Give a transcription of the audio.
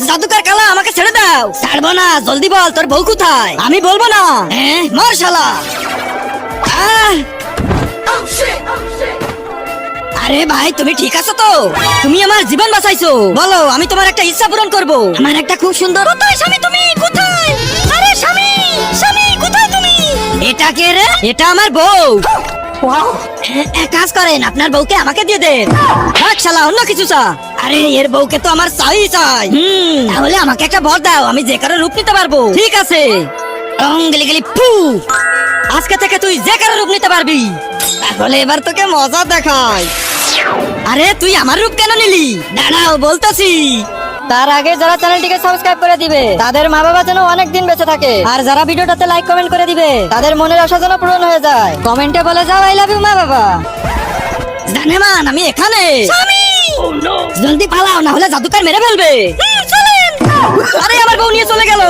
জাদুকর কালা আমাকে ছেড়ে দাও। ছাড়বো না, জলদি বল তোর বউ কোথায়। আমি বলবো না। মর শালা। আরে ভাই তুমি ঠিক আছো তো? তুমি আমার জীবন বাঁচাইছো, বলো আমি তোমার একটা ইচ্ছা পূরণ করব। আমার একটা খুব সুন্দর। কোথায় স্বামী তুমি? কোথায়? আরে স্বামী, স্বামী কোথায় তুমি? এটা কে রে? এটা আমার বউ। এক কাজ করেন, আপনার বউকে আমাকে দিয়ে দেন। থাক শালা, অন্য কিছু চা। আরে এর বউকে তো আমার চাই চাই। তাহলে আমাকে একটা বর দাও, আমি যে কারো রূপ নিতে পারবো। ঠিক আছে। গেলি গেলি ফু। আজকে থেকে তুই যে কারো রূপ নিতে পারবি। তাহলে এবার তোকে মজা দেখাই। আরে তুই আমার রূপ কেন নিলি? দাঁড়াও বলতেছি। তার আগে যারা চ্যানেলটিকে সাবস্ক্রাইব করে দিবে তাদের মা বাবা যেন অনেক দিন বেঁচে থাকে, আর যারা ভিডিওটাতে লাইক কমেন্ট করে দিবে তাদের মনের আশা যেন পূরণ হয়ে যায়। কমেন্টে বলে যাও আই লাভ ইউ মা বাবা। জানেমান আমি এখানে। জলদি পালাও, না হলে জাদুকর মেরে ফেলবে। আরে আমার বউ নিয়ে চলে গেল।